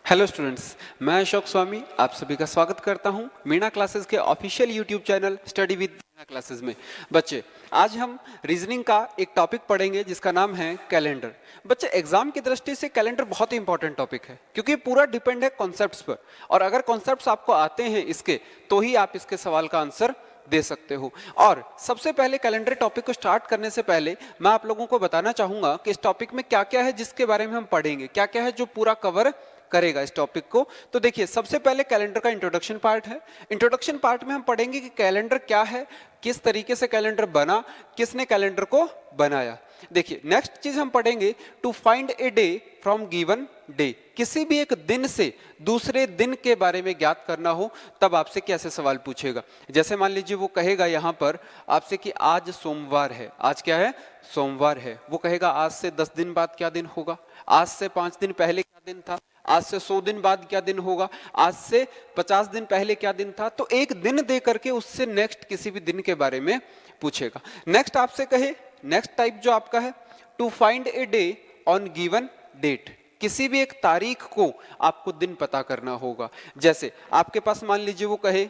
Hello students, मैं अशोक स्वामी आप सभी का स्वागत करता हूं मीणा क्लासेस के official YouTube channel study with Meena classes में। बच्चे, आज हम रीजनिंग का एक टॉपिक पढ़ेंगे जिसका नाम है कैलेंडर। बच्चे, एग्जाम की दृष्टि से कैलेंडर बहुत ही इंपॉर्टेंट टॉपिक है क्योंकि पूरा डिपेंड है कॉन्सेप्ट्स पर, और अगर कॉन्सेप्ट्स आपको आते हैं इसके तो ही आप इसके सवाल का आंसर दे सकते हो। और सबसे पहले कैलेंडर टॉपिक को स्टार्ट करने से पहले मैं आप लोगों को बताना चाहूंगा कि इस टॉपिक में क्या क्या है जिसके बारे में हम पढ़ेंगे, क्या क्या है जो पूरा कवर करेगा इस टॉपिक को। तो देखिए, सबसे पहले कैलेंडर का इंट्रोडक्शन पार्ट है। इंट्रोडक्शन पार्ट में हम पढ़ेंगे कि कैलेंडर क्या है, किस तरीके से कैलेंडर बना, किसने कैलेंडर को बनाया। देखिए, नेक्स्ट चीज हम पढ़ेंगे to find a day from given day. किसी भी एक दिन से दूसरे दिन के बारे में ज्ञात करना हो तब आपसे कैसे सवाल पूछेगा। जैसे मान लीजिए वो कहेगा यहाँ पर आपसे कि आज सोमवार है। आज क्या है? सोमवार है। वो कहेगा आज से 10 दिन बाद क्या दिन होगा, आज से 5 दिन पहले क्या दिन था, आज से 100 दिन बाद क्या दिन होगा, आज से 50 दिन पहले क्या दिन था। तो एक दिन दे करके उससे नेक्स्ट किसी भी दिन के बारे में पूछेगा। नेक्स्ट आपसे कहे, नेक्स्ट टाइप जो आपका है to find a day on given date. किसी भी एक तारीख को आपको दिन पता करना होगा। जैसे आपके पास मान लीजिए वो कहे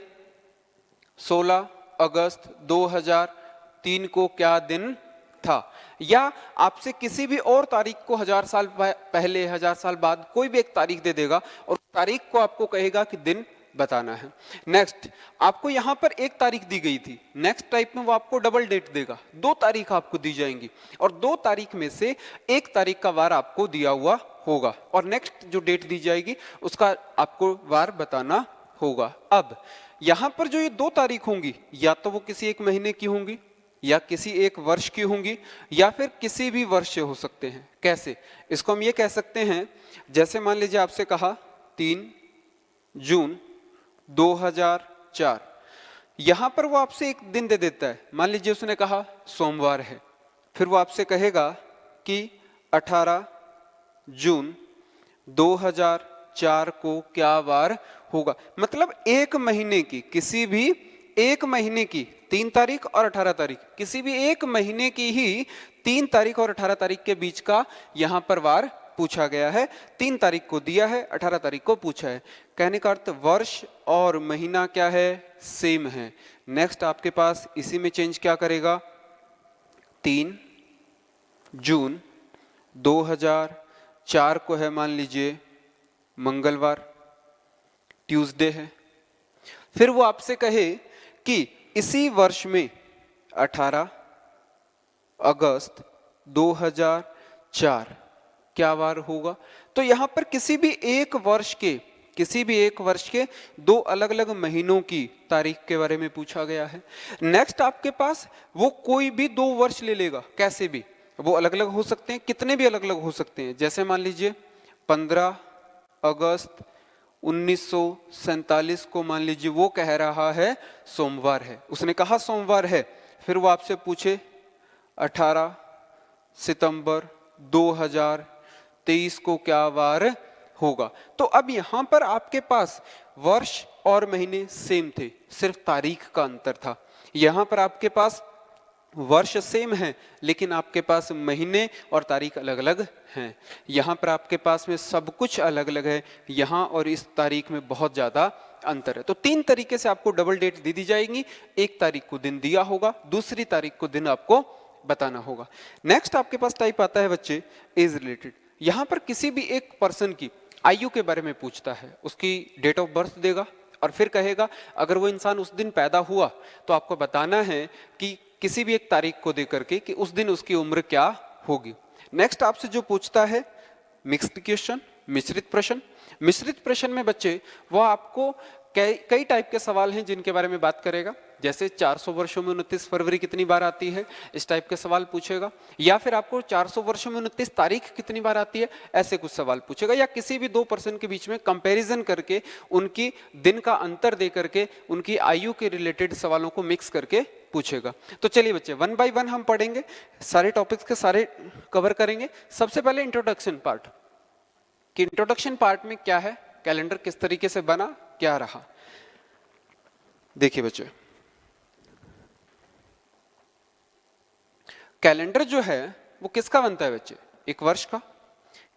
16 अगस्त 2003 को क्या दिन था, या आपसे किसी भी और तारीख को 1000 साल पहले 1000 साल बाद कोई भी एक तारीख दे देगा और उस तारीख को आपको कहेगा कि दिन बताना है। नेक्स्ट, आपको यहां पर एक तारीख दी गई थी, नेक्स्ट टाइप में वो आपको डबल डेट देगा। 2 तारीख आपको दी जाएंगी और 2 तारीख में से एक तारीख का वार आपको दिया हुआ होगा और नेक्स्ट जो डेट दी जाएगी उसका आपको वार बताना होगा। अब यहां पर जो ये 2 तारीख होंगी, या तो वो किसी एक महीने की होंगी, या किसी एक वर्ष की होंगी, या फिर किसी भी वर्ष से हो सकते हैं। कैसे? इसको हम ये कह सकते हैं, जैसे मान लीजिए आपसे कहा 3 जून 2004, यहां पर वो आपसे एक दिन दे देता है। मान लीजिए उसने कहा सोमवार है, फिर वो आपसे कहेगा कि 18 जून 2004 को क्या वार होगा। मतलब एक महीने की, किसी भी एक महीने की 3 तारीख और 18 तारीख, किसी भी एक महीने की ही 3 तारीख और 18 तारीख के बीच का यहां पर वार पूछा गया है। 3 तारीख को दिया है, 18 तारीख को पूछा है। कहने का अर्थ वर्ष और महीना क्या है? सेम है। नेक्स्ट आपके पास इसी में चेंज क्या करेगा, 3 जून 2004 को है मान लीजिए मंगलवार, ट्यूसडे है। फिर वो आपसे कहे कि इसी वर्ष में 18 अगस्त 2004 क्या वार होगा। तो यहां पर किसी भी एक वर्ष के 2 अलग अलग महीनों की तारीख के बारे में पूछा गया है। नेक्स्ट आपके पास वो कोई भी 2 वर्ष ले लेगा, कैसे भी वो अलग अलग हो सकते हैं, कितने भी अलग अलग हो सकते हैं। जैसे मान लीजिए 15 अगस्त 1947 को मान लीजिए वो कह रहा है सोमवार है, उसने कहा सोमवार है। फिर वो आपसे पूछे 18 सितंबर 2023 को क्या वार होगा। तो अब यहां पर आपके पास वर्ष और महीने सेम थे, सिर्फ तारीख का अंतर था। यहां पर आपके पास वर्ष सेम है लेकिन आपके पास महीने और तारीख अलग अलग हैं। यहाँ पर आपके पास में सब कुछ अलग अलग है, यहाँ और इस तारीख में बहुत ज़्यादा अंतर है। तो 3 तरीके से आपको डबल डेट दी जाएंगी। एक तारीख को दिन दिया होगा, दूसरी तारीख को दिन आपको बताना होगा। नेक्स्ट आपके पास टाइप आता है बच्चे एज रिलेटेड। यहाँ पर किसी भी एक पर्सन की आयु के बारे में पूछता है, उसकी डेट ऑफ बर्थ देगा और फिर कहेगा अगर वो इंसान उस दिन पैदा हुआ तो आपको बताना है कि किसी भी एक तारीख को देकर के कि उस दिन उसकी उम्र क्या होगी। नेक्स्ट आपसे जो पूछता है मिक्स्ड क्वेश्चन, मिश्रित प्रश्न। मिश्रित प्रश्न में बच्चे वो आपको कई टाइप के सवाल हैं जिनके बारे में बात करेगा। जैसे 400 वर्षों में 29 फरवरी कितनी बार आती है, इस टाइप के सवाल पूछेगा। या फिर आपको 400 वर्षों में 29 तारीख कितनी बार आती है, ऐसे कुछ सवाल पूछेगा। या किसी भी 2 पर्सन के बीच में कंपैरिजन करके उनकी दिन का अंतर दे करके उनकी आयु के रिलेटेड सवालों को मिक्स करके पूछेगा। तो चलिए बच्चे, 1 बाय 1 हम पढ़ेंगे, सारे टॉपिक्स के सारे कवर करेंगे। सबसे पहले इंट्रोडक्शन पार्ट, कि इंट्रोडक्शन पार्ट में क्या है, कैलेंडर किस तरीके से बना, क्या रहा। देखिए बच्चे, कैलेंडर जो है वो किसका बनता है बच्चे? एक वर्ष का।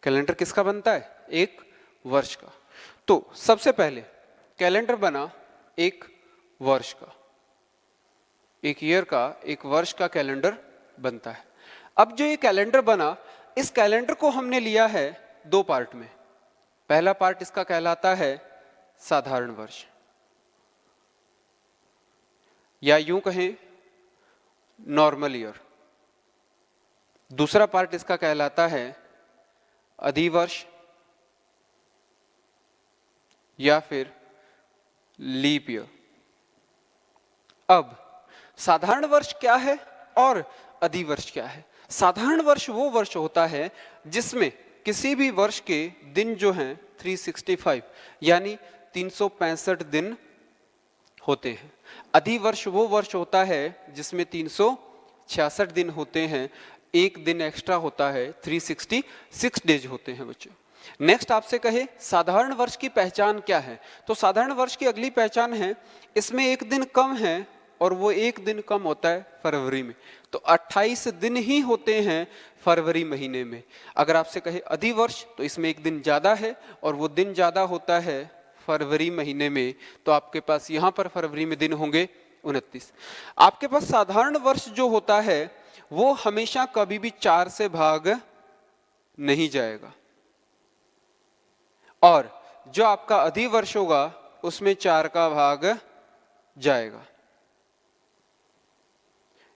कैलेंडर किसका बनता है? एक वर्ष का। तो सबसे पहले कैलेंडर बना एक वर्ष का, एक ईयर का, एक वर्ष का कैलेंडर बनता है। अब जो ये कैलेंडर बना, इस कैलेंडर को हमने लिया है दो पार्ट में। पहला पार्ट इसका कहलाता है साधारण वर्ष, या यूं कहें नॉर्मल ईयर। दूसरा पार्ट इसका कहलाता है अधिवर्ष या फिर लीप ईयर। अब साधारण वर्ष क्या है और अधिवर्ष क्या है? साधारण वर्ष वो वर्ष होता है जिसमें किसी भी वर्ष के दिन जो हैं 365 यानी 365 दिन होते हैं। अधिवर्ष वो वर्ष होता है जिसमें 366 दिन होते हैं, एक दिन एक्स्ट्रा होता है, 366 डेज होते हैं बच्चों। नेक्स्ट आपसे कहे साधारण वर्ष की पहचान क्या है, तो साधारण वर्ष की अगली पहचान है इसमें एक दिन कम है और वो एक दिन कम होता है फरवरी में। तो 28 दिन ही होते हैं फरवरी महीने में। अगर आपसे कहे अधिवर्ष तो इसमें एक दिन ज्यादा है और वो दिन ज्यादा होता है फरवरी महीने में। तो आपके पास यहाँ पर फरवरी में दिन होंगे 29। आपके पास साधारण वर्ष जो होता है वो हमेशा कभी भी 4 से भाग नहीं जाएगा, और जो आपका अधिवर्ष होगा उसमें 4 का भाग जाएगा।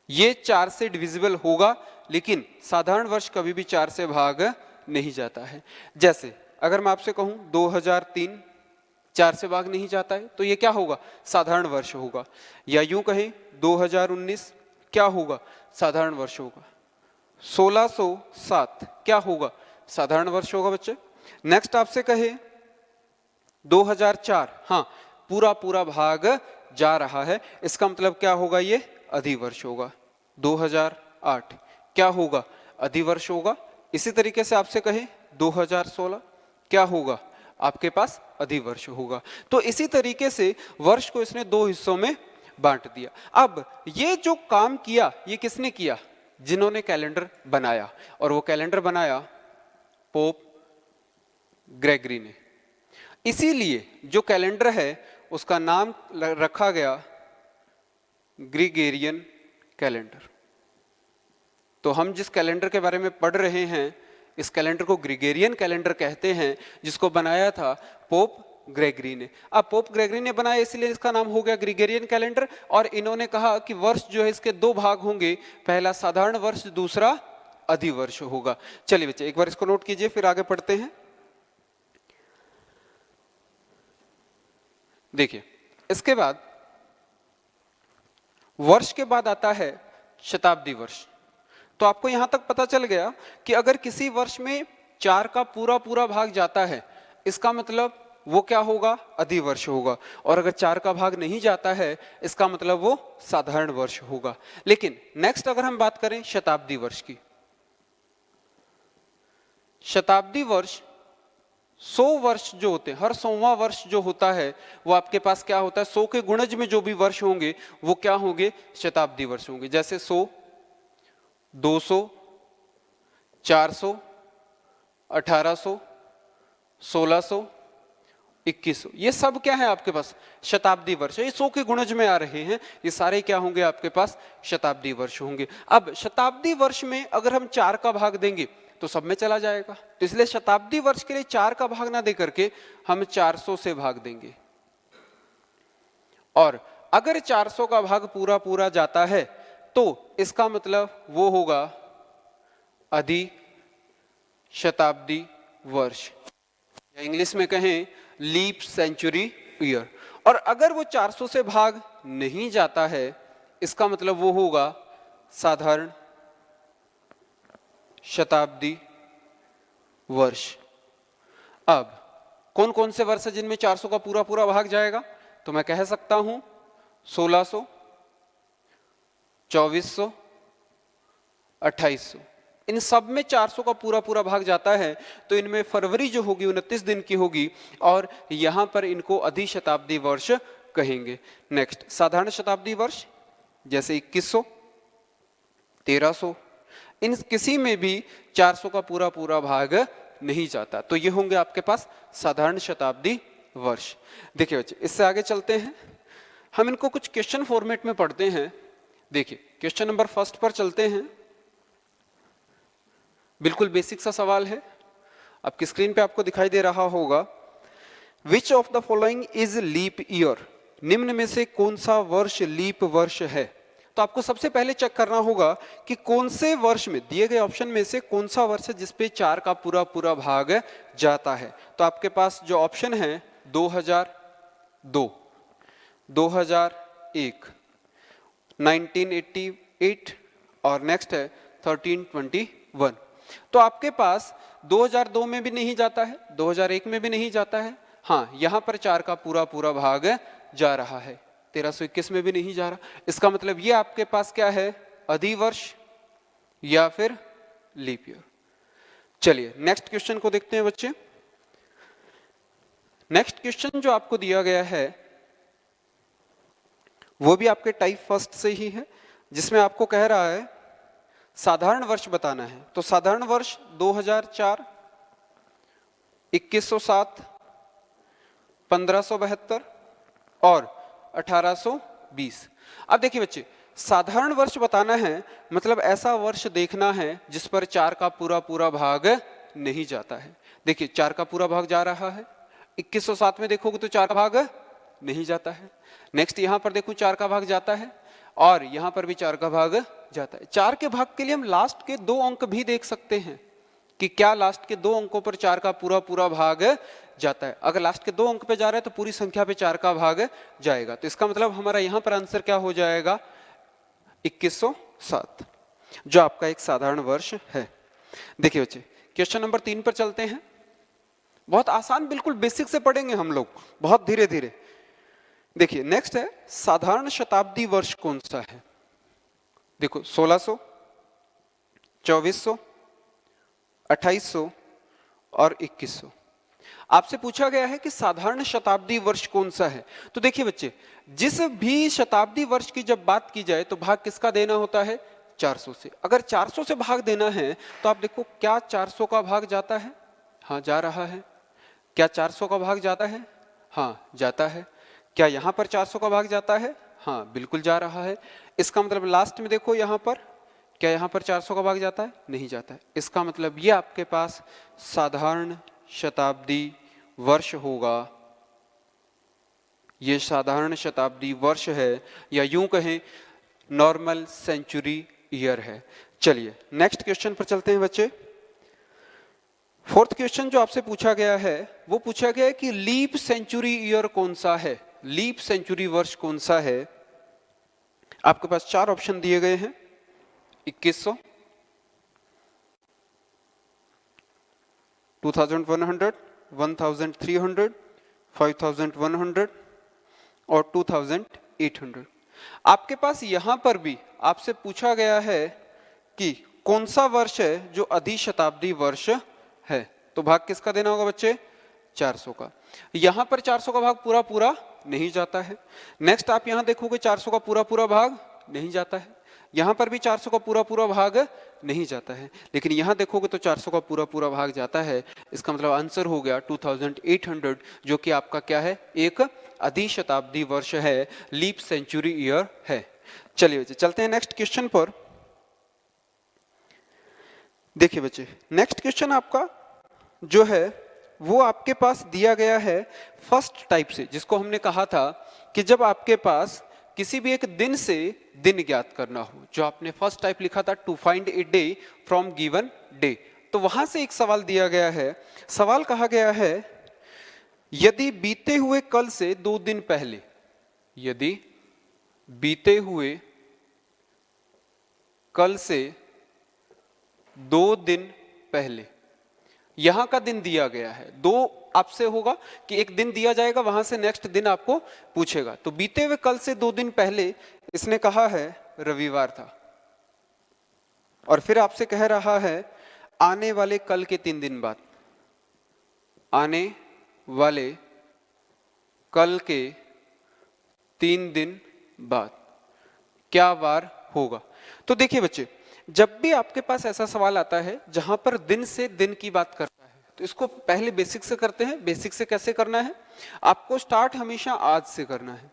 ये 4 से डिविजिबल होगा, लेकिन साधारण वर्ष कभी भी 4 से भाग नहीं जाता है। जैसे अगर मैं आपसे कहूं 2003 4 से भाग नहीं जाता है, तो ये क्या होगा? साधारण वर्ष होगा। या यूं कहें 2019 क्या होगा? साधारण वर्ष होगा। 1607 क्या होगा? साधारण वर्ष होगा बच्चे। नेक्स्ट आपसे कहे 2004, हाँ पूरा पूरा भाग जा रहा है, इसका मतलब क्या होगा? ये अधिवर्ष होगा। 2008 क्या होगा? अधिवर्ष होगा। इसी तरीके से आपसे कहे 2016 क्या होगा? आपके पास अधिवर्ष होगा। तो इसी तरीके से वर्ष को इसने दो हिस्सों में बांट दिया। अब ये जो काम किया ये किसने किया? जिन्होंने कैलेंडर बनाया, और वो कैलेंडर बनाया पोप ग्रेगरी ने। इसीलिए जो कैलेंडर है उसका नाम रखा गया ग्रिगोरियन कैलेंडर। तो हम जिस कैलेंडर के बारे में पढ़ रहे हैं इस कैलेंडर को ग्रिगोरियन कैलेंडर कहते हैं, जिसको बनाया था पोप ग्रेगरी ने। अब पोप ग्रेगरी ने बनाया इसलिए इसका नाम हो गया ग्रिगोरियन कैलेंडर। और इन्होंने कहा कि वर्ष जो है इसके दो भाग होंगे, पहला साधारण वर्ष, दूसरा अधिवर्ष होगा। चलिए बच्चे एक बार इसको नोट कीजिए, फिर आगे पढ़ते हैं। देखिए इसके बाद वर्ष के बाद आता है शताब्दी वर्ष। तो आपको यहां तक पता चल गया कि अगर किसी वर्ष में 4 का पूरा पूरा भाग जाता है, इसका मतलब वो क्या होगा? अधिवर्ष होगा। और अगर 4 का भाग नहीं जाता है, इसका मतलब वो साधारण वर्ष होगा। लेकिन नेक्स्ट अगर हम बात करें शताब्दी वर्ष की, शताब्दी वर्ष 100 वर्ष जो होते हैं, हर 100वां वर्ष जो होता है वो आपके पास क्या होता है? 100 के गुणज में जो भी वर्ष होंगे वो क्या होंगे? शताब्दी वर्ष होंगे। जैसे 100, 200, 400, 1800, 1600, 2100, ये सब क्या है आपके पास? शताब्दी वर्ष। ये 100 के गुणज में आ रहे हैं, ये सारे क्या होंगे आपके पास? शताब्दी वर्ष होंगे। अब शताब्दी वर्ष में अगर हम 4 का भाग देंगे तो सब में चला जाएगा, तो इसलिए शताब्दी वर्ष के लिए 4 का भाग ना दे करके हम 400 से भाग देंगे। और अगर 400 का भाग पूरा पूरा जाता है तो इसका मतलब वो होगा अधि शताब्दी वर्ष, या इंग्लिश में कहें लीप सेंचुरी ईयर। और अगर वो 400 से भाग नहीं जाता है, इसका मतलब वो होगा साधारण शताब्दी वर्ष। अब कौन कौन से वर्ष है जिनमें 400 का पूरा पूरा भाग जाएगा? तो मैं कह सकता हूं 1600, 2400, 2800, इन सब में 400 का पूरा पूरा भाग जाता है। तो इनमें फरवरी जो होगी 29 दिन की होगी, और यहां पर इनको अधि शताब्दी वर्ष कहेंगे। नेक्स्ट साधारण शताब्दी वर्ष जैसे 2100, 1300, इन किसी में भी 400 का पूरा पूरा भाग नहीं जाता। तो ये होंगे आपके पास साधारण शताब्दी वर्ष। देखिए बच्चे, इससे आगे चलते हैं, हम इनको कुछ क्वेश्चन फॉर्मेट में पढ़ते हैं। देखिए क्वेश्चन नंबर फर्स्ट पर चलते हैं। बिल्कुल बेसिक सा सवाल है, आपकी स्क्रीन पे आपको दिखाई दे रहा होगा। Which of the following is leap year, निम्न में से कौन सा वर्ष लीप वर्ष है। तो आपको सबसे पहले चेक करना होगा कि कौन से वर्ष में, दिए गए ऑप्शन में से कौन सा वर्ष है जिसपे 4 का पूरा पूरा भाग जाता है। तो आपके पास जो ऑप्शन है 2002, 2001, 1988 और नेक्स्ट है 1321। तो आपके पास 2002 में भी नहीं जाता है, 2001 में भी नहीं जाता है, हाँ यहां पर 4 का पूरा पूरा भाग जा रहा है। 1321 में भी नहीं जा रहा। इसका मतलब ये आपके पास क्या है, अधिवर्ष या फिर लीप ईयर। चलिए नेक्स्ट क्वेश्चन को देखते हैं बच्चे। नेक्स्ट क्वेश्चन जो आपको दिया गया है वो भी आपके टाइप फर्स्ट से ही है, जिसमें आपको कह रहा है साधारण वर्ष बताना है। तो साधारण वर्ष 2004, 2107, 1572 और 1820। अब देखिए बच्चे, साधारण वर्ष बताना है मतलब ऐसा वर्ष देखना है जिस पर 4 का पूरा पूरा भाग नहीं जाता है। देखिए 4 का पूरा भाग जा रहा है, 2107 में देखोगे तो 4 का भाग नहीं जाता है। नेक्स्ट यहां पर देखो 4 का भाग जाता है और यहां पर भी 4 का भाग जाता है। 4 के भाग के लिए हम लास्ट के 2 अंक भी देख सकते हैं कि क्या लास्ट के 2 अंकों पर 4 का पूरा पूरा भाग जाता है। अगर लास्ट के 2 अंक पे जा रहा है तो पूरी संख्या पे 4 का भाग जाएगा। तो इसका मतलब हमारा यहां पर आंसर क्या हो जाएगा, 2107, जो आपका एक साधारण वर्ष है। देखिए बच्चे क्वेश्चन नंबर 3 पर चलते हैं। बहुत आसान, बिल्कुल बेसिक से पढ़ेंगे हम लोग, बहुत धीरे धीरे। देखिए नेक्स्ट है साधारण शताब्दी वर्ष कौन सा है। देखो 1600, 2400, 2800 और 2100। आपसे पूछा गया है कि साधारण शताब्दी वर्ष कौन सा है। तो देखिए बच्चे, जिस भी शताब्दी वर्ष की जब बात की जाए तो भाग किसका देना होता है, 400 से। अगर 400 से भाग देना है तो आप देखो क्या 400 का भाग जाता है, हाँ जा रहा है। क्या 400 का भाग जाता है, हाँ जाता है। क्या यहां पर 400 का भाग जाता है, हाँ बिल्कुल जा रहा है। इसका मतलब लास्ट में देखो यहां पर, क्या यहां पर 400 का भाग जाता है, नहीं जाता है। इसका मतलब ये आपके पास साधारण शताब्दी वर्ष होगा, ये साधारण शताब्दी वर्ष है, या यूं कहें नॉर्मल सेंचुरी ईयर है। चलिए नेक्स्ट क्वेश्चन पर चलते हैं बच्चे। फोर्थ क्वेश्चन जो आपसे पूछा गया है वो पूछा गया है कि लीप सेंचुरी ईयर कौन सा है, लीप सेंचुरी वर्ष कौन सा है। आपके पास 4 ऑप्शन दिए गए हैं, 2100, 2100, 1300, 5100 और 2800। आपके पास यहां पर भी आपसे पूछा गया है कि कौन सा वर्ष है जो अधिशताब्दी वर्ष है। तो भाग किसका देना होगा बच्चे, 400 का। यहां पर 400 का भाग पूरा पूरा नहीं जाता है। नेक्स्ट आप यहां देखोगे 400 का पूरा पूरा भाग नहीं जाता है, यहां पर भी 400 का पूरा पूरा भाग नहीं जाता है, लेकिन यहां देखोगे तो 400 का पूरा पूरा भाग जाता है। इसका मतलब आंसर हो गया 2800, जो कि आपका क्या है, एक अधिशताब्दी वर्ष है, लीप सेंचुरी ईयर है। चलिए बच्चे चलते हैं नेक्स्ट क्वेश्चन पर। देखिए बच्चे नेक्स्ट क्वेश्चन आपका जो है वो आपके पास दिया गया है फर्स्ट टाइप से, जिसको हमने कहा था कि जब आपके पास किसी भी एक दिन से दिन ज्ञात करना हो, जो आपने फर्स्ट टाइप लिखा था to find a day from given day. तो वहां से एक सवाल दिया गया है। सवाल कहा गया है यदि बीते हुए कल से 2 दिन पहले, यदि बीते हुए कल से 2 दिन पहले, यहां का दिन दिया गया है, 2 आपसे होगा कि एक दिन दिया जाएगा, वहां से नेक्स्ट दिन आपको पूछेगा। तो बीते हुए कल से 2 दिन पहले इसने कहा है रविवार था, और फिर आपसे कह रहा है आने वाले कल के 3 दिन बाद, आने वाले कल के 3 दिन बाद क्या वार होगा। तो देखिए बच्चे, जब भी आपके पास ऐसा सवाल आता है जहां पर दिन से दिन की बात करता है, तो इसको पहले बेसिक से करते हैं। बेसिक से कैसे करना है, आपको स्टार्ट हमेशा आज से करना है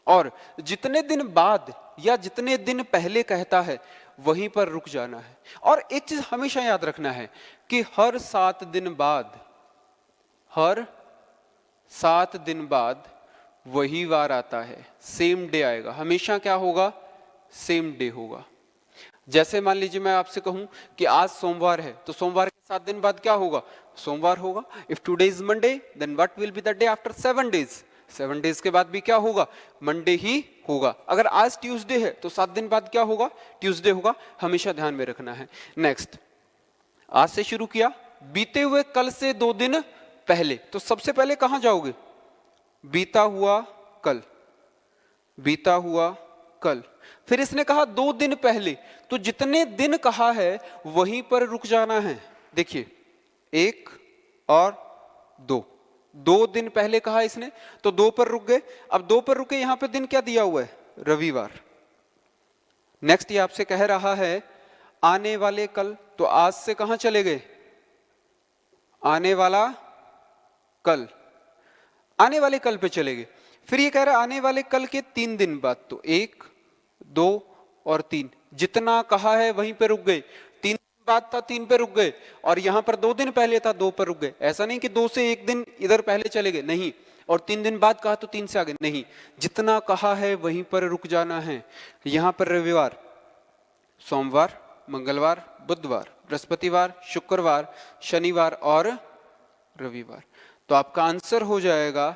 और जितने दिन बाद या जितने दिन पहले कहता है वहीं पर रुक जाना है। और एक चीज हमेशा याद रखना है कि हर 7 दिन बाद, हर 7 दिन बाद वही वार आता है, सेम डे आएगा। हमेशा क्या होगा, सेम डे होगा। जैसे मान लीजिए मैं आपसे कहूं कि आज सोमवार है, तो सोमवार के 7 दिन बाद क्या होगा, सोमवार होगा। If today is Monday then what will be the day after 7 days, 7 days के बाद भी क्या होगा, मंडे ही होगा। अगर आज ट्यूसडे है तो 7 दिन बाद क्या होगा, ट्यूसडे होगा। हमेशा ध्यान में रखना है। नेक्स्ट, आज से शुरू किया, बीते हुए कल से 2 दिन पहले, तो सबसे पहले कहां जाओगे, बीता हुआ कल, बीता हुआ कल। फिर इसने कहा 2 दिन पहले, तो जितने दिन कहा है वहीं पर रुक जाना है। देखिए 1 और 2, 2 दिन पहले कहा इसने, तो 2 पर रुक गए। अब 2 पर रुके, यहां पे दिन क्या दिया हुआ है, रविवार। नेक्स्ट ये आपसे कह रहा है आने वाले कल, तो आज से कहां चले गए, आने वाला कल, आने वाले कल पे चले गए। फिर ये कह रहा है आने वाले कल के 3 दिन बाद, तो 1, 2 और 3, जितना कहा है वहीं पे रुक गए। 3 दिन बाद था, 3 पे रुक गए, और यहां पर 2 दिन पहले था, 2 पर रुक गए। ऐसा नहीं कि 2 से 1 दिन इधर पहले चले गए, नहीं, और 3 दिन बाद कहा तो 3 से आगे नहीं, जितना कहा है वहीं पर रुक जाना है। यहां पर रविवार, सोमवार, मंगलवार, बुधवार, बृहस्पतिवार, शुक्रवार, शनिवार और रविवार। तो आपका आंसर हो जाएगा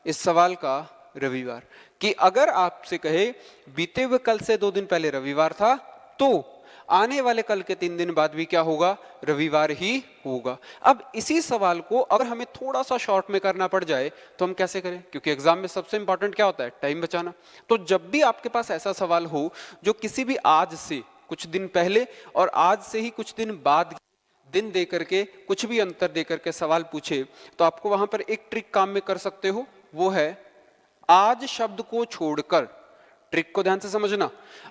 इस सवाल का रविवार। कि अगर आपसे कहे बीते हुए कल से 2 दिन पहले रविवार था, तो आने वाले कल के 3 दिन बाद भी क्या होगा, रविवार ही होगा। अब इसी सवाल को अगर हमें थोड़ा सा शॉर्ट में करना पड़ जाए तो हम कैसे करें, क्योंकि एग्जाम में सबसे इंपॉर्टेंट क्या होता है, टाइम बचाना। तो जब भी आपके पास ऐसा सवाल हो जो किसी भी आज से कुछ दिन पहले और आज से ही कुछ दिन बाद दिन दे करके कुछ भी अंतर दे करके सवाल पूछे, तो आपको वहां पर एक ट्रिक काम में कर सकते हो, वो है आज शब्द को छोड़कर, ट्रिक को ध्यान से समझना,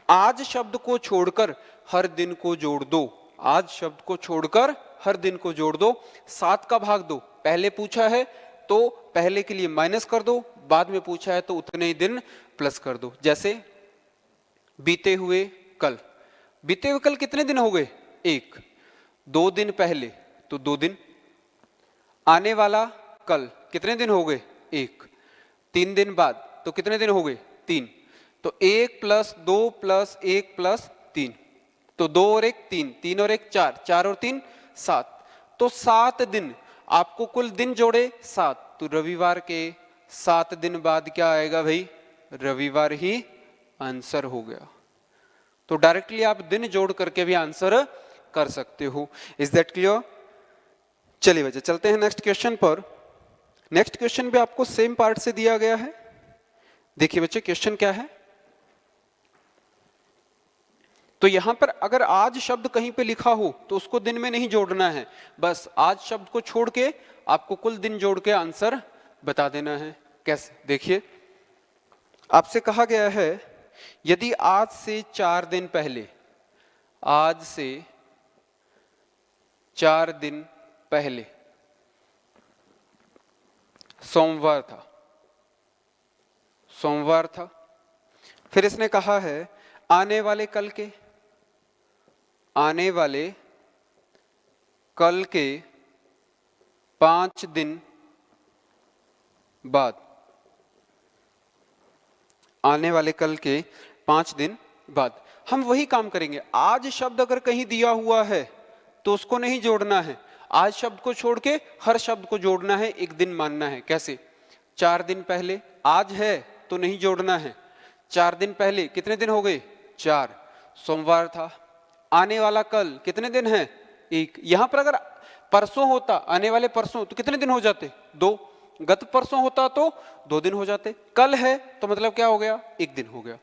आज शब्द को छोड़कर हर दिन को जोड़ दो। आज शब्द को छोड़कर हर दिन को जोड़ दो, 7 का भाग दो। पहले पूछा है तो पहले के लिए माइनस कर दो, बाद में पूछा है तो उतने ही दिन प्लस कर दो। जैसे बीते हुए कल, बीते हुए कल कितने दिन हो गए, 1। 2 दिन पहले तो 2 दिन, आने वाला कल कितने दिन हो गए, 1। 3 दिन बाद तो कितने दिन हो गए, 3। तो 1 + 2 + 1 + 3, तो 2 और 1 3, 3 और 1 4, 4 और 3 7, तो 7 दिन। आपको कुल दिन जोड़े 7, तो रविवार के 7 दिन बाद क्या आएगा भाई, रविवार ही आंसर हो गया। तो डायरेक्टली आप दिन जोड़ करके भी आंसर कर सकते हो। Is that clear? चलिए बच्चे चलते हैं नेक्स्ट क्वेश्चन पर। नेक्स्ट क्वेश्चन भी आपको सेम पार्ट से दिया गया है। देखिए बच्चे क्वेश्चन क्या है, तो यहां पर अगर आज शब्द कहीं पे लिखा हो तो उसको दिन में नहीं जोड़ना है, बस आज शब्द को छोड़ के आपको कुल दिन जोड़ के आंसर बता देना है। कैसे, देखिए आपसे कहा गया है यदि आज से 4 दिन पहले, आज से 4 दिन पहले सोमवार था, सोमवार था। फिर इसने कहा है आने वाले कल के, आने वाले कल के 5 दिन बाद, आने वाले कल के 5 दिन बाद। हम वही काम करेंगे। आज शब्द अगर कहीं दिया हुआ है तो उसको नहीं जोड़ना है, आज शब्द को छोड़ के हर शब्द को जोड़ना है, एक दिन मानना है। कैसे, 4 दिन पहले, आज है तो नहीं जोड़ना है, 4 दिन पहले कितने दिन हो गए, 4, सोमवार था। आने वाला कल कितने दिन है, 1। यहां पर अगर परसों होता, आने वाले परसों, तो कितने दिन हो जाते, 2। गत परसों होता तो 2 दिन हो जाते। कल है तो मतलब क्या हो गया, 1 दिन हो गया।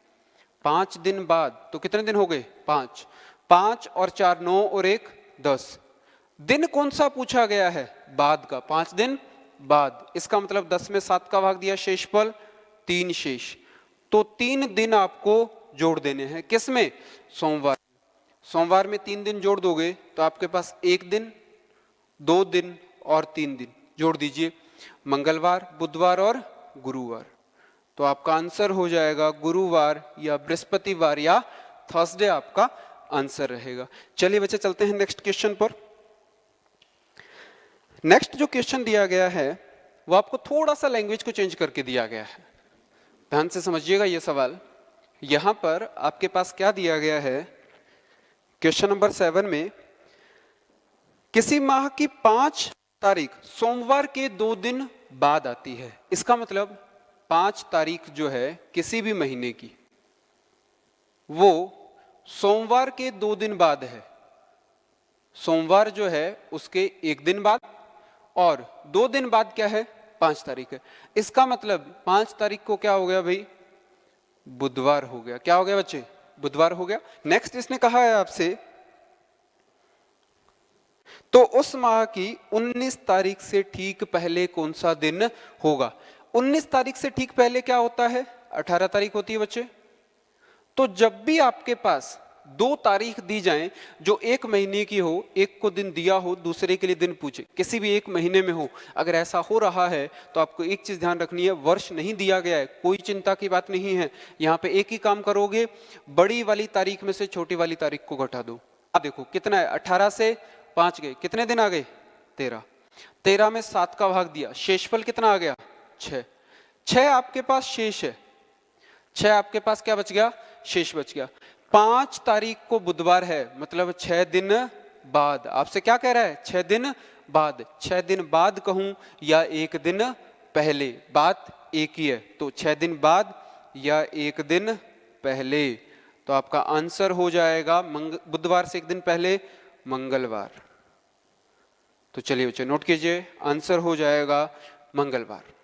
5 दिन बाद तो कितने दिन हो गए, 5। 5 और 4 9 और 1 10। दिन कौन सा पूछा गया है, बाद का, 5 दिन बाद। इसका मतलब 10 में 7 का भाग दिया, शेषफल 3 शेष। तो 3 दिन आपको जोड़ देने हैं, किसमें, सोमवार। सोमवार में 3 दिन जोड़ दोगे तो आपके पास 1 दिन 2 दिन और 3 दिन जोड़ दीजिए, मंगलवार, बुधवार और गुरुवार। तो आपका आंसर हो जाएगा गुरुवार या बृहस्पतिवार या थर्सडे आपका आंसर रहेगा। चलिए बच्चे चलते हैं नेक्स्ट क्वेश्चन पर। नेक्स्ट जो क्वेश्चन दिया गया है वो आपको थोड़ा सा लैंग्वेज को चेंज करके दिया गया है, ध्यान से समझिएगा ये सवाल। यहां पर आपके पास क्या दिया गया है, क्वेश्चन नंबर 7 में, किसी माह की 5 तारीख सोमवार के 2 दिन बाद आती है। इसका मतलब 5 तारीख जो है किसी भी महीने की, वो सोमवार के 2 दिन बाद है। सोमवार जो है उसके 1 दिन बाद और 2 दिन बाद क्या है, 5 तारीख है। इसका मतलब 5 तारीख को क्या हो गया भाई, बुधवार हो गया। क्या हो गया बच्चे, बुधवार हो गया। नेक्स्ट इसने कहा है आपसे, तो उस माह की 19 तारीख से ठीक पहले कौन सा दिन होगा। 19 तारीख से ठीक पहले क्या होता है, 18 तारीख होती है बच्चे। तो जब भी आपके पास 2 तारीख दी जाएं जो एक महीने की हो, एक को दिन दिया हो, दूसरे के लिए दिन पूछे, किसी भी एक महीने में हो, अगर ऐसा हो रहा है तो आपको एक चीज ध्यान रखनी है, वर्ष नहीं दिया गया है, कोई चिंता की बात नहीं है। यहाँ पे एक ही काम करोगे, बड़ी वाली तारीख में से छोटी वाली तारीख को घटा दो। अब देखो कितना है, 18 से 5 गए, कितने दिन आ गए, 13। 13 में 7 का भाग दिया, शेषफल कितना आ गया, 6। 6 आपके पास शेष है, 6 आपके पास क्या बच गया, शेष बच गया। 5 तारीख को बुधवार है, मतलब 6 दिन बाद। आपसे क्या कह रहा है, 6 दिन बाद। 6 दिन बाद कहूं या 1 दिन पहले, बात एक ही है। तो 6 दिन बाद या 1 दिन पहले, तो आपका आंसर हो जाएगा बुधवार से 1 दिन पहले मंगलवार। तो चलिए बच्चे नोट कीजिए, आंसर हो जाएगा मंगलवार।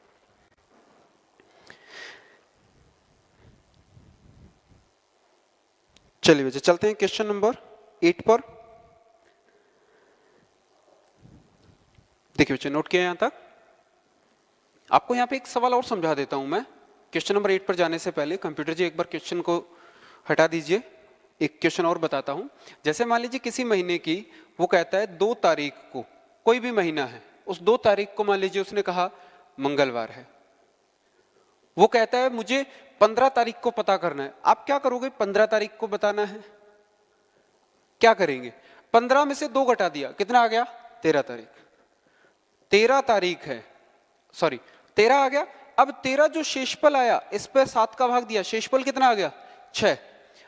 चलिए बच्चे चलते हैं क्वेश्चन नंबर 8 पर। देखिए बच्चे नोट किया यहां तक। आपको यहां पे एक सवाल और समझा देता हूं मैं, क्वेश्चन नंबर 8 पर जाने से पहले। कंप्यूटर जी एक बार क्वेश्चन को हटा दीजिए, एक क्वेश्चन और बताता हूं। जैसे मान लीजिए किसी महीने की, वो कहता है 2 तारीख को, कोई भी महीना है, उस 2 तारीख को मान लीजिए उसने कहा मंगलवार है। वो कहता है मुझे 15 तारीख को पता करना है। आप क्या करोगे, 15 तारीख को बताना है, क्या करेंगे, 15 में से 2 घटा दिया, कितना आ गया, 13 तारीख। 13 तारीख है, सॉरी 13 आ गया। अब 13 जो शेषफल आया, इस पर 7 का भाग दिया, शेषफल कितना आ गया, 6।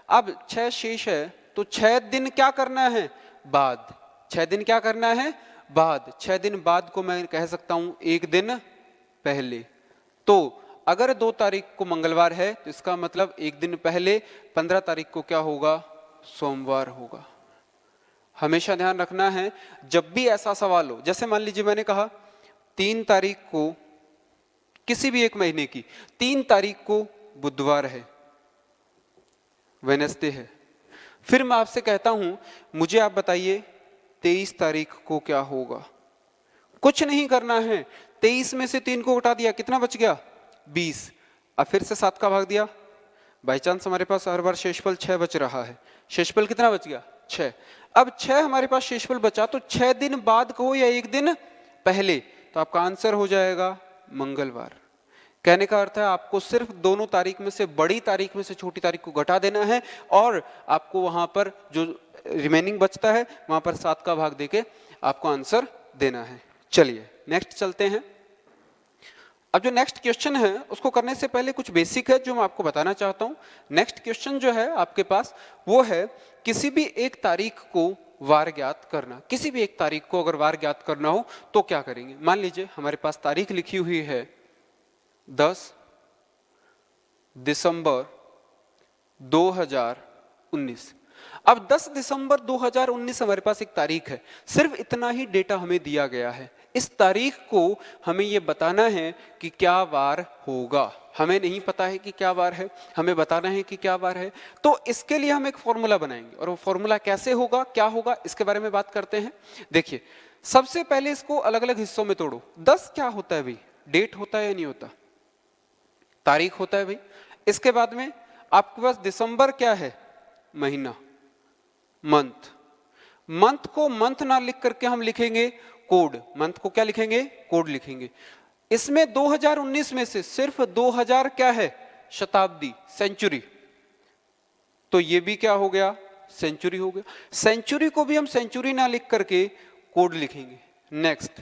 अब 6 शेष है, तो 6 दिन क्या करना है, बाद। 6 दिन क्या करना है, बाद। 6 दिन बाद को मैं कह सकता हूं 1 दिन पहले। तो अगर 2 तारीख को मंगलवार है तो इसका मतलब 1 दिन पहले 15 तारीख को क्या होगा, सोमवार होगा। हमेशा ध्यान रखना है जब भी ऐसा सवाल हो, जैसे मान लीजिए मैंने कहा 3 तारीख को, किसी भी एक महीने की 3 तारीख को बुधवार है, वेडनेसडे है। फिर मैं आपसे कहता हूं मुझे आप बताइए 23 तारीख को क्या होगा। कुछ नहीं करना है, 23 में से 3 को उठा दिया, कितना बच गया, 20। अब फिर से 7 का भाग दिया, बाई चांस हमारे पास हर बार शेषफल 6 बच रहा है। शेषफल कितना बच गया, 6। अब 6 हमारे पास शेषफल बचा, तो 6 दिन बाद कहो या 1 दिन पहले, तो आपका आंसर हो जाएगा मंगलवार। कहने का अर्थ है आपको सिर्फ दोनों तारीख में से, बड़ी तारीख में से छोटी तारीख को घटा देना है और आपको वहां पर जो रिमेनिंग बचता है वहां पर 7 का भाग देके आपको आंसर देना है। चलिए नेक्स्ट चलते हैं। अब जो नेक्स्ट क्वेश्चन है उसको करने से पहले कुछ बेसिक है जो मैं आपको बताना चाहता हूं। नेक्स्ट क्वेश्चन जो है आपके पास वो है, किसी भी एक तारीख को वार ज्ञात करना। किसी भी एक तारीख को अगर वार ज्ञात करना हो तो क्या करेंगे। मान लीजिए हमारे पास तारीख लिखी हुई है 10 दिसंबर 2019। अब 10 दिसंबर 2019 हमारे पास एक तारीख है, सिर्फ इतना ही डेटा हमें दिया गया है। इस तारीख को हमें यह बताना है कि क्या वार होगा। हमें नहीं पता है कि क्या वार है, हमें बताना है कि क्या वार है। तो इसके लिए हम एक फॉर्मूला बनाएंगे और वो फॉर्मूला कैसे होगा, क्या होगा, इसके बारे में बात करते हैं। देखिए सबसे पहले इसको अलग अलग हिस्सों में तोड़ो। 10 क्या होता है भाई, डेट होता है या नहीं होता, तारीख होता है भाई। इसके बाद में आपके पास दिसंबर क्या है, महीना, मंथ। मंथ को मंथ ना लिख करके हम लिखेंगे कोड, मंथ को क्या लिखेंगे, कोड लिखेंगे। इसमें 2019 में से सिर्फ 2000 क्या है, शताब्दी, सेंचुरी, तो ये भी क्या हो गया, सेंचुरी हो गया। सेंचुरी को भी हम सेंचुरी ना लिख करके कोड लिखेंगे। नेक्स्ट,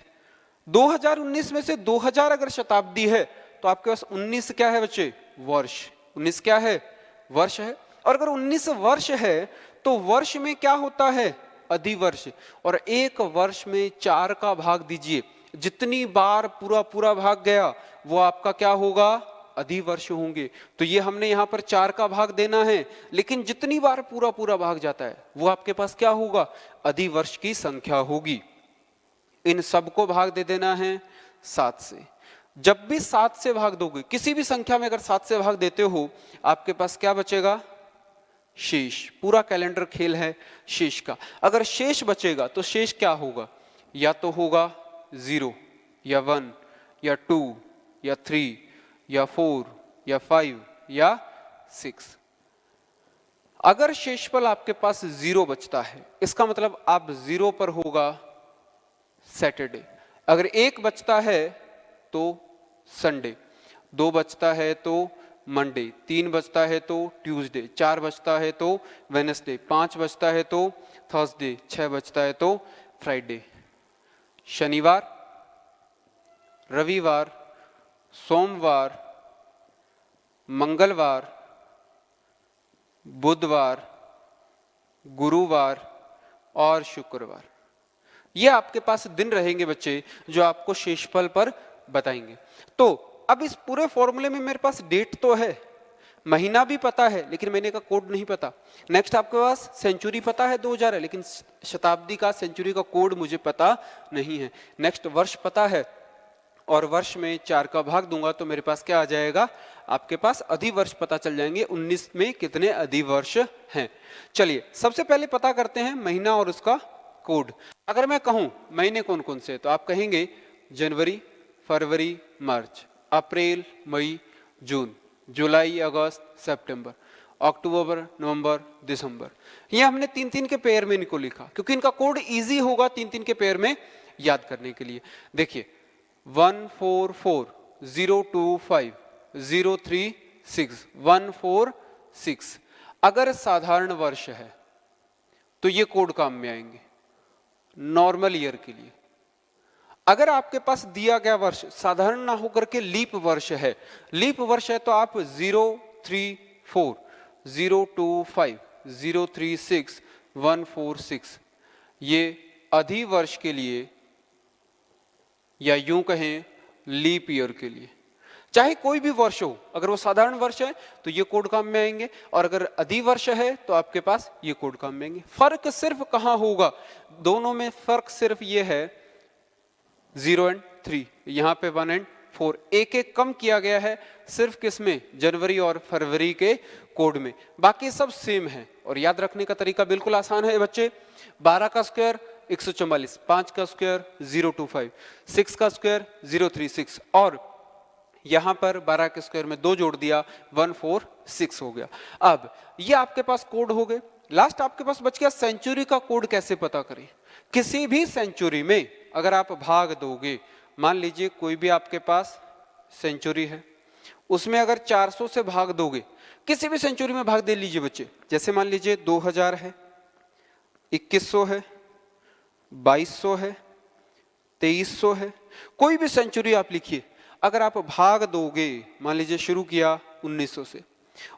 2019 में से 2000 अगर शताब्दी है तो आपके पास 19 क्या है बच्चे, वर्ष, 19 क्या है, वर्ष है। और अगर 19 वर्ष है तो वर्ष में क्या होता है, अधिवर्ष, और एक वर्ष में 4 का भाग दीजिए, जितनी बार पूरा पूरा भाग गया वो आपका क्या होगा, अधिवर्ष होंगे। तो ये हमने यहां पर 4 का भाग देना है, लेकिन जितनी बार पूरा पूरा भाग जाता है वो आपके पास क्या होगा, अधिवर्ष की संख्या होगी। इन सबको भाग दे देना है 7 से। जब भी 7 से भाग दोगे, किसी भी संख्या में अगर 7 से भाग देते हो, आपके पास क्या बचेगा, शेष। पूरा कैलेंडर खेल है शेष का। अगर शेष बचेगा तो शेष क्या होगा, या तो होगा 0 या 1 या 2 या 3 या 4 या 5 या 6। अगर शेषफल आपके पास 0 बचता है, इसका मतलब आप 0 पर होगा सैटरडे। अगर 1 बचता है तो संडे, 2 बचता है तो मंडे, 3 बचता है तो ट्यूसडे, 4 बचता है तो वेडनेसडे, 5 बचता है तो थर्सडे, 6 बचता है तो फ्राइडे। शनिवार, रविवार, सोमवार, मंगलवार, बुधवार, गुरुवार और शुक्रवार, ये आपके पास दिन रहेंगे बच्चे जो आपको शेषफल पर बताएंगे। तो अब इस पूरे फॉर्मूले में मेरे पास डेट तो है, महीना भी पता है, लेकिन महीने का कोड नहीं पता। नेक्स्ट आपके पास सेंचुरी पता है 2000 है, लेकिन शताब्दी का, सेंचुरी का कोड मुझे पता नहीं है। नेक्स्ट वर्ष पता है, और वर्ष में 4 का भाग दूंगा तो मेरे पास क्या आ जाएगा, आपके पास अधिवर्ष पता चल जाएंगे, 19 में कितने अधिवर्ष हैं। चलिए सबसे पहले पता करते हैं महीना और उसका कोड। अगर मैं कहूं महीने कौन कौन से, तो आप कहेंगे जनवरी, फरवरी, मार्च, अप्रैल, मई, जून, जुलाई, अगस्त, सितंबर, अक्टूबर, नवंबर, दिसंबर। ये हमने 3-3 के पेयर में इनको लिखा क्योंकि इनका कोड इजी होगा 3-3 के पेयर में याद करने के लिए। देखिए 144025036 146। अगर साधारण वर्ष है तो ये कोड काम में आएंगे नॉर्मल ईयर के लिए। अगर आपके पास दिया गया वर्ष साधारण ना होकर के लीप वर्ष है, लीप वर्ष है तो आप 034 025 036 146 ये अधिवर्ष के लिए, या यूं कहें लीप ईयर के लिए। चाहे कोई भी वर्ष हो, अगर वो साधारण वर्ष है तो ये कोड काम में आएंगे, और अगर अधिवर्ष है तो आपके पास ये कोड काम में आएंगे। फर्क सिर्फ कहां होगा, दोनों में फर्क सिर्फ ये है 0 और 3, यहां पे 1 और 4, एक कम किया गया है सिर्फ किसमें, जनवरी और फरवरी के कोड में। बाकी सब सेम है और याद रखने का तरीका बिल्कुल आसान है बच्चे। 12 का स्क्वायर 144, 5 का स्क्वायर 025, 6 का स्क्वायर 036, और यहां पर 12 के स्क्वायर में 2 जोड़ दिया 146 हो गया। अब ये आपके पास कोड हो गए। लास्ट आपके पास बच गया सेंचुरी का कोड कैसे पता करें। किसी भी सेंचुरी में अगर आप भाग दोगे, मान लीजिए कोई भी आपके पास सेंचुरी है, उसमें अगर 400 से भाग दोगे, किसी भी सेंचुरी में भाग दे लीजिए बच्चे। जैसे मान लीजिए 2000 है, 2100 है, 2200 है, 2300 है, कोई भी सेंचुरी आप लिखिए। अगर आप भाग दोगे, मान लीजिए शुरू किया 1900 से,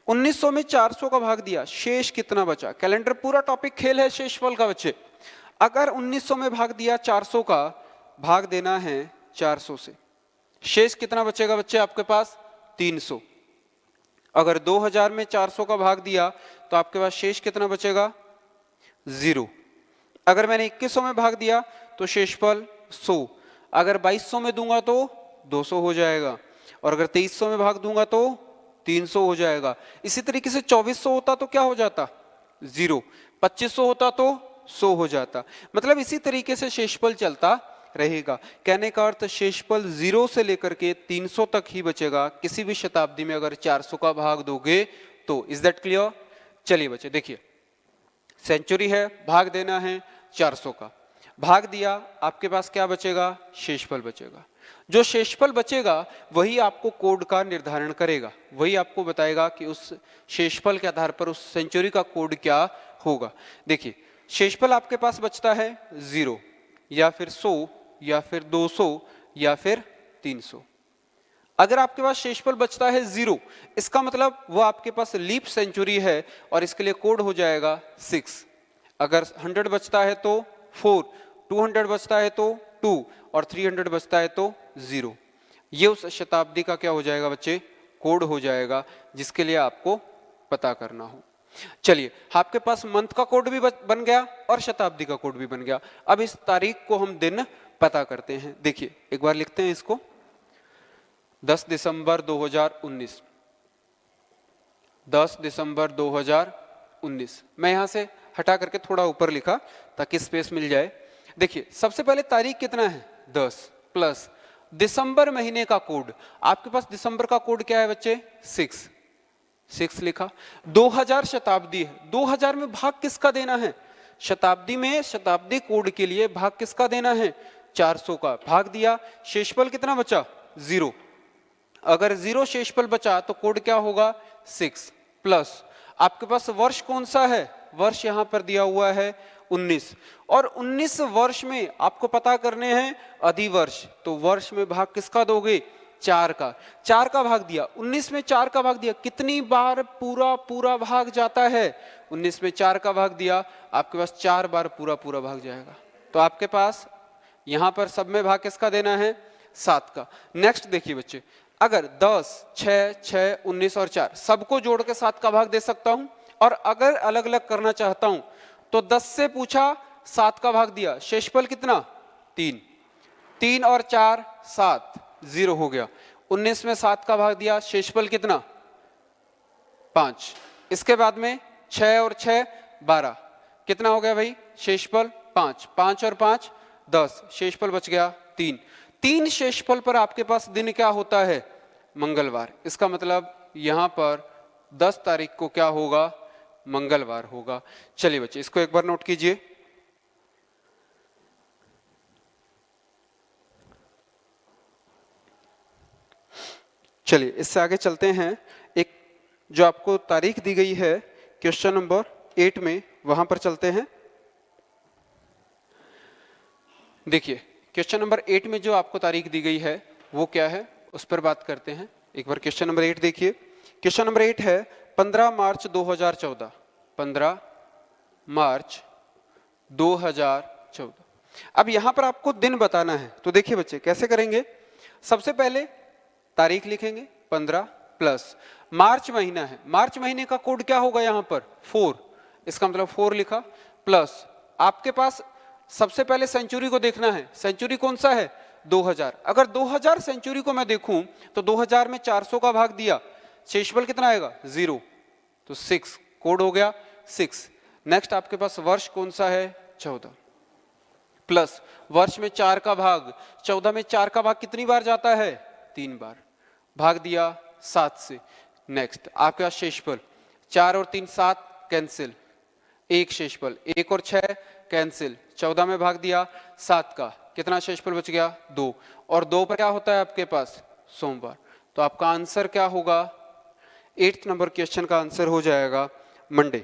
1900 में 400 का भाग दिया, शेष कितना बचा। कैलेंडर पूरा टॉपिक खेल है शेषफल का बच्चे। अगर 1900 में भाग दिया 400 का, भाग देना है 400 से, शेष कितना बचेगा बच्चे आपके पास 300। अगर 2000 में 400 का भाग दिया तो आपके पास शेष कितना बचेगा 0। अगर मैंने 2100 में भाग दिया तो शेषफल 100। अगर 2200 में दूंगा तो 200 हो जाएगा, और अगर 2300 में भाग दूंगा तो 300 हो जाएगा। इसी तरीके से 2400 होता तो क्या हो जाता 0, 2500 होता तो 100 हो जाता। मतलब इसी तरीके से शेषफल चलता रहेगा। कहने का अर्थ शेषफल 0 से लेकर के 300 तक ही बचेगा किसी भी शताब्दी में अगर 400 का भाग दोगे तो। Is that clear. चलिए बच्चे देखिए, सेंचुरी है, भाग देना है 400 का। भाग दिया, आपके पास क्या बचेगा? शेषफल बचेगा। जो शेषफल बचेगा वही आपको कोड का निर्धारण करेगा, वही आपको बताएगा कि उस शेषफल के आधार पर उस सेंचुरी का कोड क्या होगा। देखिए शेषफल आपके पास बचता है 0 या फिर 100 या फिर 200 या फिर 300। अगर आपके पास शेषफल बचता है 0, इसका मतलब वो आपके पास लीप सेंचुरी है और इसके लिए कोड हो जाएगा 6। अगर 100 बचता है तो 4, 200 बचता है तो 2 और 300 बचता है तो 0। ये उस शताब्दी का क्या हो जाएगा बच्चे? कोड हो जाएगा, जिसके लिए आपको पता करना हो। चलिए आपके पास मंथ का कोड भी बन गया और शताब्दी का कोड भी बन गया। अब इस तारीख को हम दिन पता करते हैं। देखिए एक बार लिखते हैं इसको, 10 दिसंबर 2019। 10 दिसंबर 2019 मैं यहां से हटा करके थोड़ा ऊपर लिखा ताकि स्पेस मिल जाए। देखिए सबसे पहले तारीख कितना है? 10 प्लस दिसंबर महीने का कोड। आपके पास दिसंबर का कोड क्या है बच्चे? 6 लिखा। 2000 शताब्दी है, 2000 में भाग किसका देना है? शताब्दी में शताब्दी कोड के लिए भाग किसका देना है? 400 का। भाग दिया, शेषफल कितना बचा? 0। अगर 0 शेषफल बचा तो कोड क्या होगा? 6 प्लस आपके पास वर्ष कौन सा है? वर्ष यहां पर दिया हुआ है 19, और 19 वर्ष में आपको पता करने हैं अधिवर्ष, तो वर्ष में भाग किसका दोगे? 4 का। 4 का भाग दिया, 19 में 4 का भाग दिया, कितनी बार पूरा भाग जाता है? 19 में 4 का भाग दिया, आपके पास 4 बार पूरा भाग जाएगा। तो आपके पास यहां पर सब में भाग किसका देना है? 7 का। नेक्स्ट देखिए बच्चे, अगर 10, 6, 6, 19 और 4 सबको जोड़ के 7 का भाग दे सकता हूं, और अगर अलग अलग करना चाहता हूं तो 10 से पूछा, 7 का भाग दिया, शेषफल कितना? 3। 3 और 4 7, 0 हो गया। 19 में 7 का भाग दिया, शेषफल कितना? 5। इसके बाद में 6 और 6 12, कितना हो गया भाई? शेषफल 5। 5 और 5 10, शेषफल बच गया 3। 3 शेषफल पर आपके पास दिन क्या होता है? मंगलवार। इसका मतलब यहां पर 10 तारीख को क्या होगा? मंगलवार होगा। चलिए बच्चे इसको एक बार नोट कीजिए। चलिए इससे आगे चलते हैं। एक जो आपको तारीख दी गई है क्वेश्चन नंबर 8 में, वहां पर चलते हैं। देखिए क्वेश्चन नंबर 8 में जो आपको तारीख दी गई है वो क्या है, उस पर बात करते हैं। एक बार क्वेश्चन नंबर 8 देखिए। क्वेश्चन नंबर 8 है 15 मार्च 2014। 15 मार्च 2014। अब यहां पर आपको दिन बताना है, तो देखिए बच्चे कैसे करेंगे। सबसे पहले तारीख लिखेंगे 15 प्लस मार्च महीना है, मार्च महीने का कोड क्या होगा यहां पर? 4। इसका मतलब 4 लिखा, प्लस आपके पास सबसे पहले सेंचुरी को देखना है। सेंचुरी कौन सा है? 2000। अगर 2000 सेंचुरी को मैं देखूं तो 2000 में 400 का भाग दिया, शेषफल कितना आएगा? 0। तो 6 कोड हो गया 6। नेक्स्ट आपके पास वर्ष कौन सा है? 14 प्लस वर्ष में 4 का भाग, 14 में 4 का भाग कितनी बार जाता है? 3 बार। भाग दिया 7 से। नेक्स्ट आपके पास शेषफल 4 और 3 7 कैंसिल, 1 शेषफल, 1 और 6 कैंसिल। 14 में भाग दिया 7 का, कितना शेषफल बच गया? 2। और 2 पर क्या होता है आपके पास? सोमवार। तो आपका आंसर क्या होगा? 8 नंबर क्वेश्चन का आंसर हो जाएगा मंडे।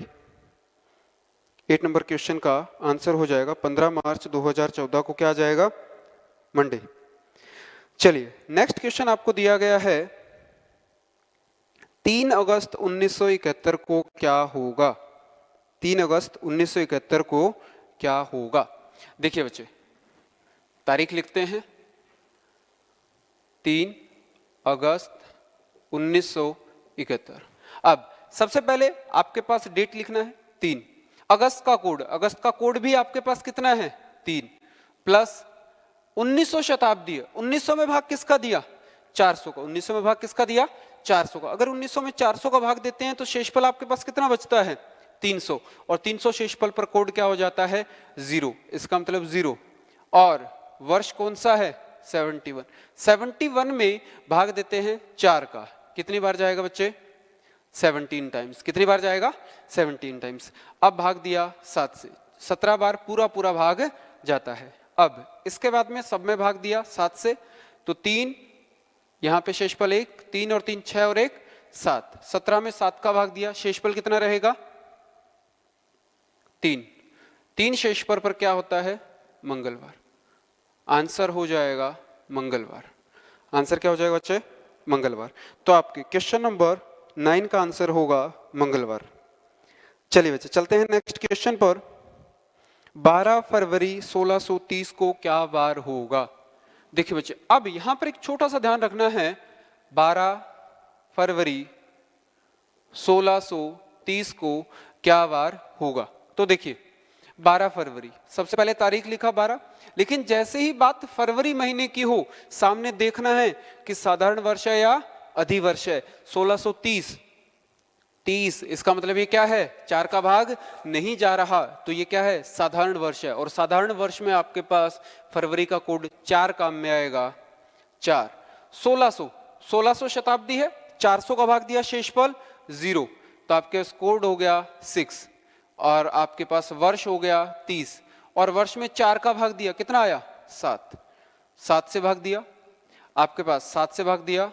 8 नंबर क्वेश्चन का आंसर हो जाएगा 15 मार्च 2014 को क्या आ जाएगा? मंडे। चलिए नेक्स्ट क्वेश्चन आपको दिया गया है 3 अगस्त 1971 को क्या होगा? 3 अगस्त 1971 को क्या होगा? देखिए बच्चे तारीख लिखते हैं 3 अगस्त 1971। अब सबसे पहले आपके पास डेट लिखना है 3। अगस्त का कोड, अगस्त का कोड भी आपके पास कितना है? 3 प्लस 1900 शताब्दी है। 1900 में भाग किसका दिया? 400 का। 1900 में भाग किसका दिया? 400 का। अगर 1900 में 400 का भाग देते हैं तो शेषफल आपके पास कितना बचता है? 300। और 300 शेषफल पर कोड क्या हो जाता है? 0। इसका मतलब 0। और वर्ष कौन सा है? 71। 71 में भाग देते हैं 4 का, कितनी बार जाएगा बच्चे? 17 टाइम्स। कितनी बार जाएगा? 17 टाइम्स। अब भाग दिया 7 से, 17 बार पूरा भाग जाता है। अब इसके बाद में सब में भाग दिया 7 से, तो 3, यहाँ पे शेषफल 1, 3 और 3 6 और 1 7, 17 में 7 का भाग दिया, शेषफल कितना रहेगा 3। 3 शेषफल पर क्या होता है मंगलवार। आंसर हो जाएगा मंगलवार। आंसर क्या हो जाएगा बच्चे मंगलवार। तो आपके क्वेश्चन नंबर 9 का आंसर होगा मंगलवार। चलिए बच्चे चलते हैं नेक्स्ट क्वेश्चन पर। 12 फरवरी 1630 को क्या वार होगा। देखिए बच्चे अब यहां पर एक छोटा सा ध्यान रखना है। 12 फरवरी 1630 को क्या वार होगा। तो देखिए 12 फरवरी, सबसे पहले तारीख लिखा 12, लेकिन जैसे ही बात फरवरी महीने की हो सामने देखना है कि साधारण वर्ष है या अधिवर्ष है। 1630 30, इसका मतलब ये क्या है 4 का भाग नहीं जा रहा, तो ये क्या है साधारण वर्ष है। और साधारण वर्ष में आपके पास फरवरी का कोड 4 काम में आएगा 4। 1600 शताब्दी है, 400 का भाग दिया शेषफल 0, तो आपके पास कोड हो गया 6 और आपके पास वर्ष हो गया 30 और वर्ष में 4 का भाग दिया कितना आया 7। 7 से भाग दिया आपके पास 7 से भाग दिया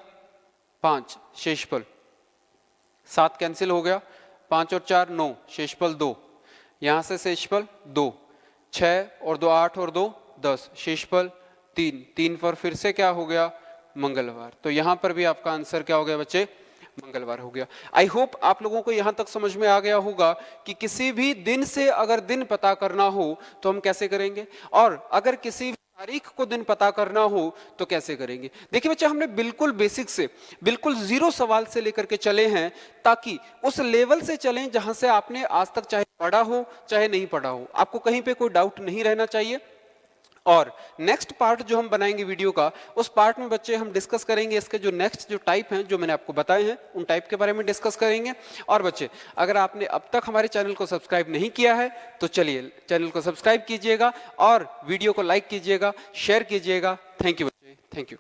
5 शेषफल 7 कैंसिल हो गया, 5 और 4 9 शेषफल 2, यहां से शेषफल 2, 6 और 2 8 और 2 10 शेषफल 3, 3 पर फिर से क्या हो गया मंगलवार। तो यहां पर भी आपका आंसर क्या हो गया बच्चे मंगलवार हो गया। आई होप आप लोगों को यहां तक समझ में आ गया होगा कि किसी भी दिन से अगर दिन पता करना हो तो हम कैसे करेंगे, और अगर किसी तारीख को दिन पता करना हो तो कैसे करेंगे। देखिए बच्चे हमने बिल्कुल बेसिक से बिल्कुल 0 सवाल से लेकर के चले हैं, ताकि उस लेवल से चलें जहां से आपने आज तक चाहे पढ़ा हो चाहे नहीं पढ़ा हो, आपको कहीं पे कोई डाउट नहीं रहना चाहिए। और नेक्स्ट पार्ट जो हम बनाएंगे वीडियो का, उस पार्ट में बच्चे हम डिस्कस करेंगे इसके जो नेक्स्ट जो टाइप हैं जो मैंने आपको बताए हैं उन टाइप के बारे में डिस्कस करेंगे। और बच्चे अगर आपने अब तक हमारे चैनल को सब्सक्राइब नहीं किया है तो चलिए चैनल को सब्सक्राइब कीजिएगा और वीडियो को लाइक कीजिएगा, शेयर कीजिएगा। थैंक यू बच्चे, थैंक यू।